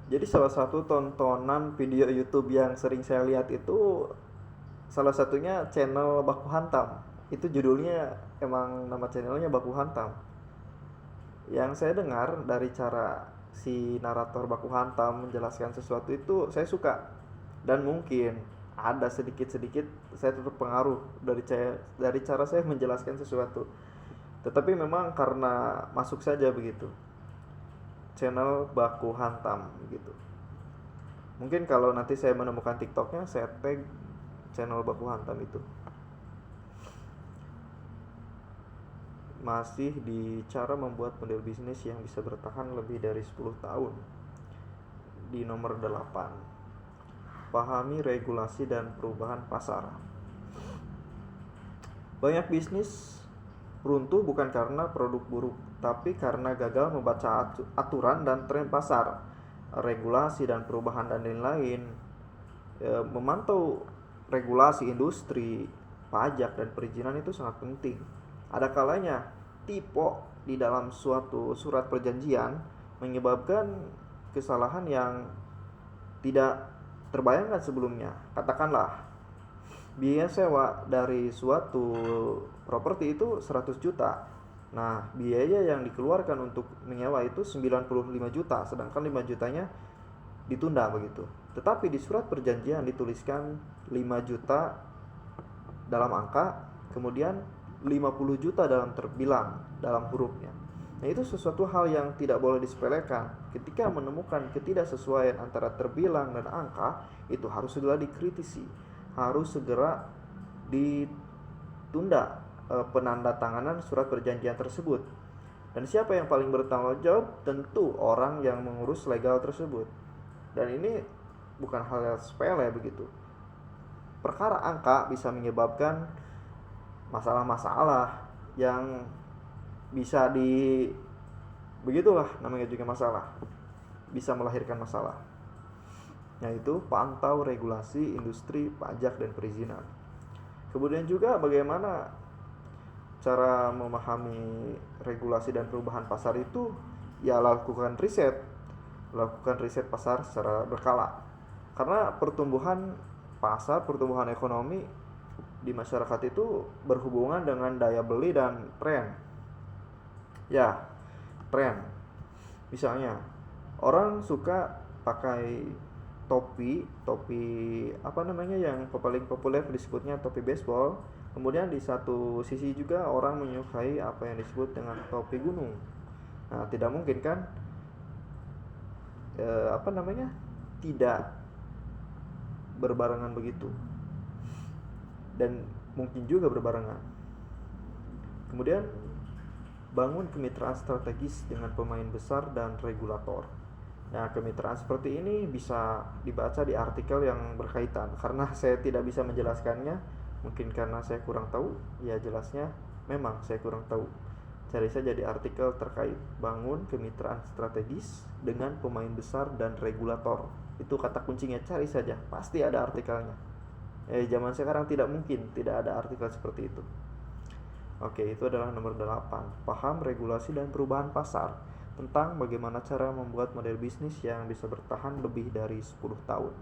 Jadi salah satu tontonan video YouTube yang sering saya lihat itu salah satunya channel Baku Hantam. Itu judulnya emang nama channelnya Baku Hantam. Yang saya dengar dari cara si narator Baku Hantam menjelaskan sesuatu itu saya suka, dan mungkin ada sedikit-sedikit saya terpengaruh dari cara saya menjelaskan sesuatu. Tetapi memang karena masuk saja begitu channel Baku Hantam gitu. Mungkin kalau nanti saya menemukan TikToknya, saya tag channel Baku Hantam itu. Masih di cara membuat model bisnis yang bisa bertahan lebih dari 10 tahun. Di nomor 8, pahami regulasi dan perubahan pasar. Banyak bisnis runtuh bukan karena produk buruk, tapi karena gagal membaca aturan dan tren pasar, regulasi dan perubahan dan lain-lain. Memantau regulasi industri, pajak dan perizinan itu sangat penting. Ada kalanya typo di dalam suatu surat perjanjian menyebabkan kesalahan yang tidak terbayangkan sebelumnya. Katakanlah biaya sewa dari suatu properti itu 100 juta. Nah, biaya yang dikeluarkan untuk menyewa itu 95 juta, sedangkan 5 jutanya ditunda begitu. Tetapi di surat perjanjian dituliskan 5 juta dalam angka, kemudian 50 juta dalam terbilang dalam hurufnya. Nah, itu sesuatu hal yang tidak boleh disepelekan. Ketika menemukan ketidaksesuaian antara terbilang dan angka, itu harus segera dikritisi, harus segera ditunda penandatanganan surat perjanjian tersebut. Dan siapa yang paling bertanggung jawab? Tentu orang yang mengurus legal tersebut. Dan ini bukan hal yang sepele begitu. Perkara angka bisa menyebabkan masalah-masalah yang bisa begitulah namanya juga masalah, bisa melahirkan masalah, yaitu pantau regulasi industri, pajak dan perizinan. Kemudian juga bagaimana cara memahami regulasi dan perubahan pasar itu, ya lakukan riset pasar secara berkala. Karena pertumbuhan pasar, pertumbuhan ekonomi di masyarakat itu berhubungan dengan daya beli dan tren. Ya, tren. Misalnya, orang suka pakai topi apa namanya yang paling populer disebutnya topi baseball. Kemudian di satu sisi juga orang menyukai apa yang disebut dengan topi gunung. Nah, tidak mungkin kan tidak berbarengan begitu, dan mungkin juga berbarengan. Kemudian bangun kemitraan strategis dengan pemain besar dan regulator. Nah, kemitraan seperti ini bisa dibaca di artikel yang berkaitan. Karena saya tidak bisa menjelaskannya, mungkin karena saya kurang tahu, ya jelasnya memang saya kurang tahu. Cari saja di artikel terkait bangun kemitraan strategis dengan pemain besar dan regulator. Itu kata kuncinya, cari saja, pasti ada artikelnya. Zaman sekarang tidak mungkin tidak ada artikel seperti itu. Oke, itu adalah nomor 8. Paham regulasi dan perubahan pasar, tentang bagaimana cara membuat model bisnis yang bisa bertahan lebih dari 10 tahun.